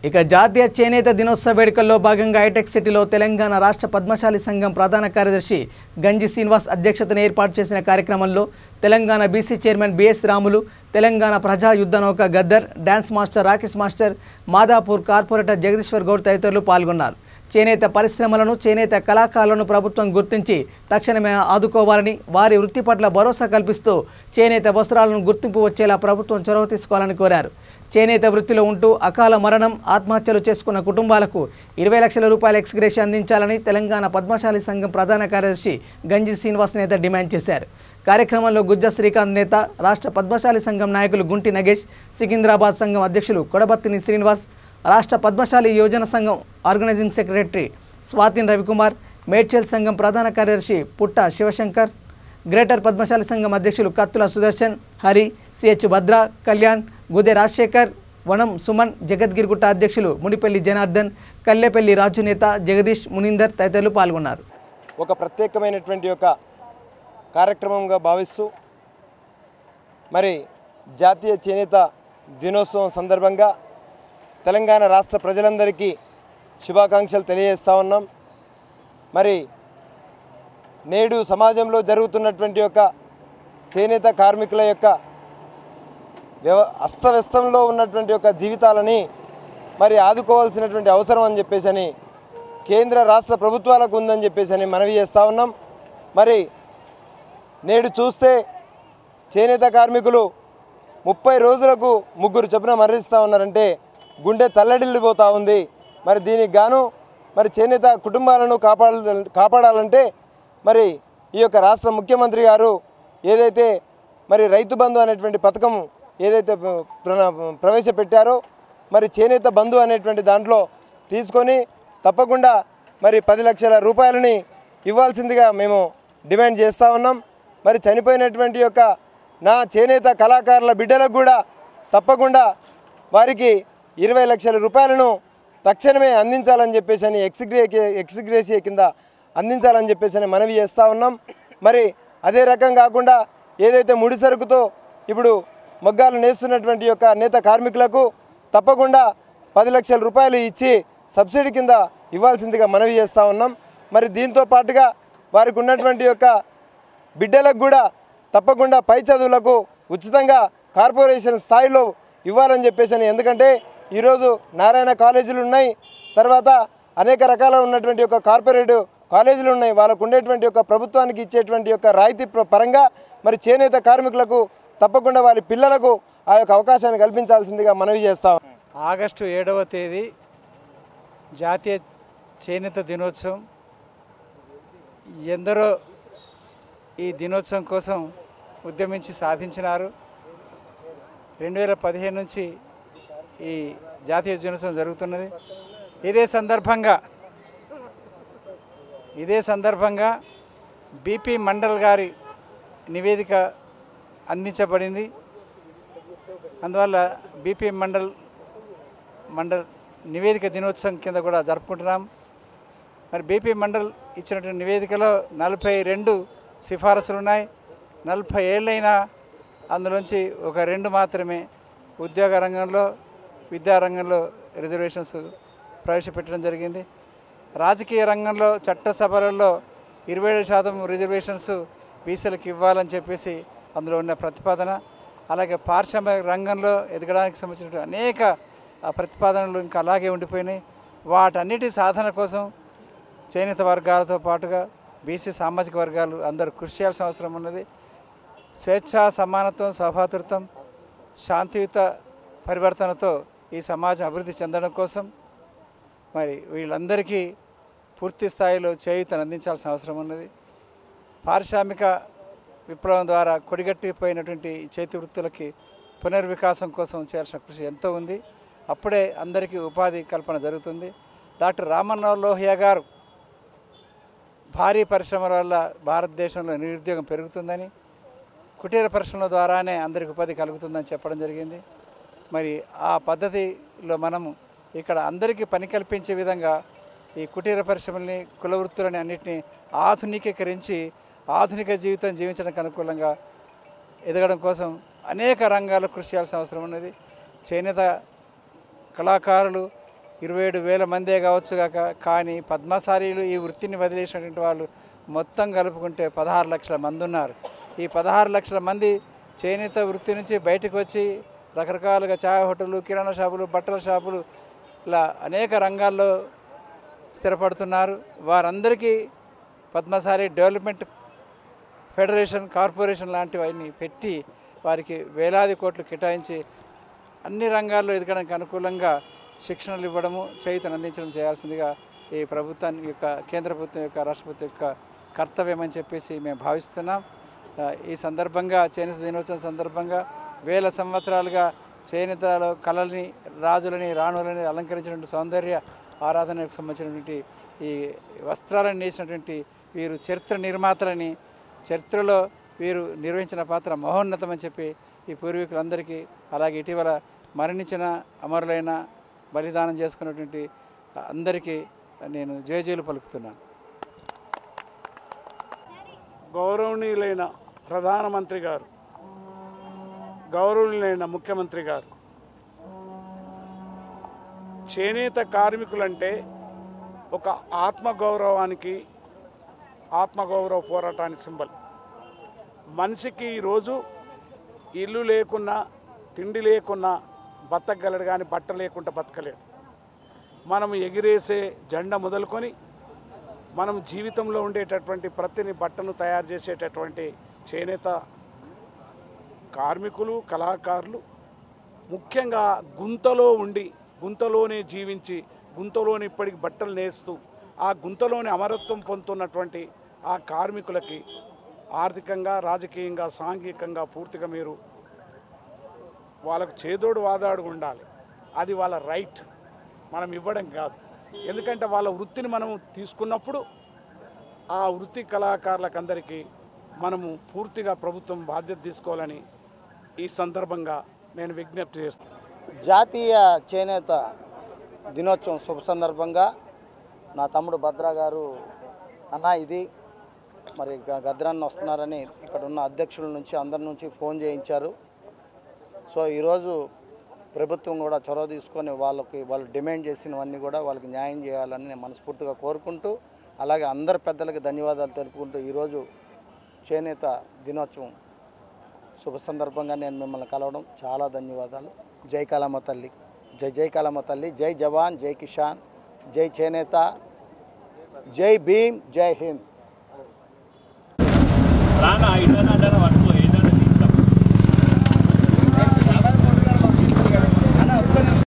ఇక జాతీయ చేనేత దినోత్సవ వేడుకల్లో భాగంగా హైటెక్ సిటీలో తెలంగాణ రాష్ట్ర పద్మశాలి సంఘం ప్రధాన కార్యదర్శి గంజి శ్రీనివాస్ అధ్యక్షతన ఏర్పాటు చేసిన కార్యక్రమంలో Telangana BC chairman BS Ramulu, Telangana ప్రజా యుద్ధ నౌక Gaddar, dance master Rakesh master, Madhapur corporator Jagadeeshwar Goud తదితరులు పాల్గొన్నారు. చేనేత పరిశ్రమలను, చేనేత కళాకారులను ప్రభుత్వం గుర్తించి తక్షణమే ఆదుకోవాలని, వారి వృత్తి పట్ల భరోసా కల్పిస్తూ చేనేత వస్త్రాలను గుర్తింపు వచ్చేలా ప్రభుత్వం చొరవ తీసుకోవాలని కోరారు. చేనేత వృత్తిలో ఉంటూ అకాల మరణం, ఆత్మహత్యలు చేసుకున్న కుటుంబాలకు 20 లక్షల రూపాయల ఎక్స్గ్రేషియా అందించాలని తెలంగాణ పద్మశాలి సంఘం ప్రధాన కార్యదర్శి గంజి శ్రీనివాస్ నేత డిమాండ్ చేశారు. కార్యక్రమంలో గుజ్జ శ్రీకాంత్ నేత, రాష్ట్ర పద్మశాలి సంఘం నాయకులు గుంటి నగేష్, సికింద్రాబాద్ సంఘం అధ్యక్షులు కొడబత్తిని శ్రీనివాస్, రాష్ట్ర పద్మశాలి యోజన సంఘం ఆర్గనైజింగ్ సెక్రటరీ స్వాతిన్ రవికుమార్, మేడ్చల్ సంఘం ప్రధాన కార్యదర్శి పుట్ట శివశంకర్, గ్రేటర్ పద్మశాలి సంఘం అధ్యక్షులు కత్తుల సుదర్శన్, హరి, సిహెచ్ భద్ర, కళ్యాణ్, గుదే రాజశేఖర్, వనం సుమన్, జగద్గిరిగుట్ట అధ్యక్షులు మునిపెల్లి జనార్దన్, కల్లెపల్లి రాజు నేత జగదీష్, మునీందర్ తదితరులు పాల్గొన్నారు. ఒక ప్రత్యేకమైనటువంటి ఒక కార్యక్రమంగా భావిస్తూ మరి జాతీయ చేనేత దినోత్సవం సందర్భంగా తెలంగాణ రాష్ట్ర ప్రజలందరికీ శుభాకాంక్షలు తెలియజేస్తూ ఉన్నాం. మరి నేడు సమాజంలో జరుగుతున్నటువంటి యొక్క చేనేత కార్మికుల యొక్క అస్తవ్యస్తంలో ఉన్నటువంటి యొక్క జీవితాలని మరి ఆదుకోవాల్సినటువంటి అవసరం అని చెప్పేసి కేంద్ర రాష్ట్ర ప్రభుత్వాలకు ఉందని చెప్పేసి మనవి చేస్తూ ఉన్నాం. మరి నేడు చూస్తే చేనేత కార్మికులు 30 రోజులకు 3 చొప్పున మరణిస్తూ ఉన్నారంటే గుండె తల్లడిల్లిపోతూ ఉంది. మరి దీనికి గాను మరి చేనేత కుటుంబాలను కాపాడాలంటే మరి ఈ యొక్క రాష్ట్ర ముఖ్యమంత్రి గారు ఏదైతే మరి రైతు బంధు అనేటువంటి పథకం ఏదైతే ప్రవేశపెట్టారో మరి చేనేత బంధు అనేటువంటి దాంట్లో తీసుకొని తప్పకుండా మరి 10 లక్షల రూపాయలని ఇవ్వాల్సిందిగా మేము డిమాండ్ చేస్తూ ఉన్నాం. మరి చనిపోయినటువంటి యొక్క నా చేనేత కళాకారుల బిడ్డలకు కూడా తప్పకుండా వారికి 20 లక్షల రూపాయలను తక్షణమే అందించాలని చెప్పేసి ఎక్స్గ్రేషియా కింద అందించాలని చెప్పేసి మనవి చేస్తూ ఉన్నాం. మరి అదే రకం కాకుండా ఏదైతే ముడి సరుకుతో ఇప్పుడు మగ్గాలు నేస్తున్నటువంటి యొక్క నేత కార్మికులకు తప్పకుండా 10 లక్షల రూపాయలు ఇచ్చి సబ్సిడీ కింద ఇవ్వాల్సిందిగా మనవి చేస్తూ ఉన్నాం. మరి దీంతో పాటుగా వారికి ఉన్నటువంటి యొక్క బిడ్డలకు కూడా తప్పకుండా పై చదువులకు ఉచితంగా కార్పొరేషన్ స్థాయిలో ఇవ్వాలని చెప్పేసి ఎందుకంటే ఈరోజు నారాయణ కాలేజీలు ఉన్నాయి, తర్వాత అనేక రకాల ఉన్నటువంటి యొక్క కార్పొరేట్ కాలేజీలు ఉన్నాయి. వాళ్ళకు ఉండేటువంటి యొక్క ప్రభుత్వానికి ఇచ్చేటువంటి యొక్క రాయితీ పరంగా మరి చేనేత కార్మికులకు తప్పకుండా వారి పిల్లలకు ఆ యొక్క అవకాశాన్ని కల్పించాల్సిందిగా మనవి చేస్తాం. ఆగస్టు 7వ తేదీ జాతీయ చేనేత దినోత్సవం. ఎందరో ఈ దినోత్సవం కోసం ఉద్యమించి సాధించినారు. 2015 నుంచి ఈ జాతీయ దినోత్సవం జరుగుతున్నది. ఇదే సందర్భంగా బీపీ మండల్ గారి నివేదిక అందించబడింది. అందువల్ల బీపీ మండల్ నివేదిక దినోత్సవం కింద కూడా జరుపుకుంటున్నాం. మరి బీపీ మండల్ ఇచ్చినటువంటి నివేదికలో 42 సిఫారసులు ఉన్నాయి. 40 ఏళ్ళైనా అందులోంచి ఒక 2 మాత్రమే ఉద్యోగ రంగంలో, విద్యారంగంలో రిజర్వేషన్స్ ప్రవేశపెట్టడం జరిగింది. రాజకీయ రంగంలో చట్టసభలలో 27% రిజర్వేషన్స్ బీసీలకు ఇవ్వాలని చెప్పేసి అందులో ఉన్న ప్రతిపాదన. అలాగే పారిశ్రామిక రంగంలో ఎదగడానికి సంబంధించిన అనేక ప్రతిపాదనలు ఇంకా అలాగే ఉండిపోయినాయి. వాటన్నిటి సాధన కోసం చేనేత వర్గాలతో పాటుగా బీసీ సామాజిక వర్గాలు అందరూ కృషి చేయాల్సిన అవసరం ఉన్నది. స్వేచ్ఛ, సమానత్వం, సౌభాతృత్వం, శాంతియుత పరివర్తనతో ఈ సమాజం అభివృద్ధి చెందడం కోసం మరి వీళ్ళందరికీ పూర్తి స్థాయిలో చేయూతను అందించాల్సిన అవసరం ఉన్నది. పారిశ్రామిక విప్లవం ద్వారా కొడిగట్టిపోయినటువంటి చేతి వృత్తులకి పునర్వికాసం కోసం చేయాల్సిన కృషి ఎంతో ఉంది. అప్పుడే అందరికీ ఉపాధి కల్పన జరుగుతుంది. డాక్టర్ రామన్నో లోహియా గారు భారీ పరిశ్రమల వల్ల భారతదేశంలో నిరుద్యోగం పెరుగుతుందని, కుటీర పరిశ్రమల ద్వారానే అందరికి ఉపాధి కలుగుతుందని చెప్పడం జరిగింది. మరి ఆ పద్ధతిలో మనము ఇక్కడ అందరికీ పని కల్పించే విధంగా ఈ కుటీర పరిశ్రమల్ని, కుల వృత్తులని అన్నింటినీ ఆధునికీకరించి ఆధునిక జీవితం జీవించడానికి అనుకూలంగా ఎదగడం కోసం అనేక రంగాల్లో కృషి చేయాల్సిన అవసరం ఉన్నది. చేనేత కళాకారులు 27,000 మందే కావచ్చు కాక, కానీ పద్మశాలీలు ఈ వృత్తిని వదిలేసినటువంటి వాళ్ళు మొత్తం కలుపుకుంటే 16 లక్షల మంది ఉన్నారు. ఈ 16 లక్షల మంది చేనేత వృత్తి నుంచి బయటకు వచ్చి రకరకాలుగా ఛాయ్ హోటళ్ళు, కిరాణా షాపులు, బట్టల షాపులు ఇలా అనేక రంగాల్లో స్థిరపడుతున్నారు. వారందరికీ పద్మశాలి డెవలప్మెంట్ ఫెడరేషన్, కార్పొరేషన్ లాంటివన్నీ పెట్టి వారికి వేలాది కోట్లు కేటాయించి అన్ని రంగాల్లో ఎదగడానికి అనుకూలంగా శిక్షణలు ఇవ్వడము, చేయూతను అందించడం చేయాల్సిందిగా ఈ ప్రభుత్వాన్ని యొక్క కేంద్ర ప్రభుత్వం యొక్క రాష్ట్ర ప్రభుత్వం యొక్క కర్తవ్యం అని చెప్పేసి మేము భావిస్తున్నాం. ఈ సందర్భంగా చేనేత దినోత్సవం సందర్భంగా వేల సంవత్సరాలుగా చేనేతలో కళల్ని, రాజులని, రాణులని అలంకరించినటువంటి సౌందర్య ఆరాధనకు సంబంధించినటువంటి ఈ వస్త్రాలను నేసినటువంటి వీరు చరిత్ర నిర్మాతలని, చరిత్రలో వీరు నిర్వహించిన పాత్ర మహోన్నతమని చెప్పి ఈ పూర్వీకులందరికీ, అలాగే ఇటీవల మరణించిన అమరులైన, బలిదానం చేసుకున్నటువంటి అందరికీ నేను జయజయలు పలుకుతున్నాను. గౌరవనీయులైన ప్రధానమంత్రి గారు, గౌరవనీయులైన ముఖ్యమంత్రి గారు, చేనేత కార్మికులంటే ఒక ఆత్మగౌరవానికి, ఆత్మగౌరవ పోరాటానికి సింబల్. మనిషికి ఈరోజు ఇల్లు లేకున్నా, తిండి లేకున్నా బతకగలడు, కానీ బట్ట లేకుండా బతకలేడు. మనం ఎగిరేసే జెండా మొదలుకొని మనం జీవితంలో ఉండేటటువంటి ప్రతిని బట్టను తయారు చేసేటటువంటి చేనేత కార్మికులు, కళాకారులు ముఖ్యంగా గుంతలో ఉండి, గుంతలోనే జీవించి, గుంతలోనే ఇప్పటికి బట్టలు నేస్తూ ఆ గుంతలోనే అమరత్వం పొందుతున్నటువంటి ఆ కార్మికులకి ఆర్థికంగా, రాజకీయంగా, సాంఘికంగా పూర్తిగా మీరు వాళ్ళకు చేదోడు వాదాడు ఉండాలి. అది వాళ్ళ రైట్, మనం ఇవ్వడం కాదు. ఎందుకంటే వాళ్ళ వృత్తిని మనము తీసుకున్నప్పుడు ఆ వృత్తి కళాకారులకు అందరికీ మనము పూర్తిగా ప్రభుత్వం బాధ్యత తీసుకోవాలని ఈ సందర్భంగా నేను విజ్ఞప్తి చేస్తున్నాను. జాతీయ చేనేత దినోత్సవం శుభ సందర్భంగా నా తమ్ముడు భద్రా గారు, అన్న ఇది మరి గద్రాన్ని వస్తున్నారని ఇక్కడ ఉన్న అధ్యక్షుల నుంచి అందరి నుంచి ఫోన్ చేయించారు. సో ఈరోజు ప్రభుత్వం కూడా చొరవ తీసుకొని వాళ్ళు డిమాండ్ చేసినవన్నీ కూడా వాళ్ళకి న్యాయం చేయాలని నేను మనస్ఫూర్తిగా కోరుకుంటూ, అలాగే అందరి పెద్దలకి ధన్యవాదాలు తెలుపుకుంటూ ఈరోజు చేనేత దినోత్సవం శుభ సందర్భంగా నేను మిమ్మల్ని కలవడం చాలా ధన్యవాదాలు. జై కాళమ్మ తల్లి, జై జై కాళమ్మ తల్లి, జై జవాన్, జై కిసాన్, జై చేనేత, జై భీమ్, జై హింద్.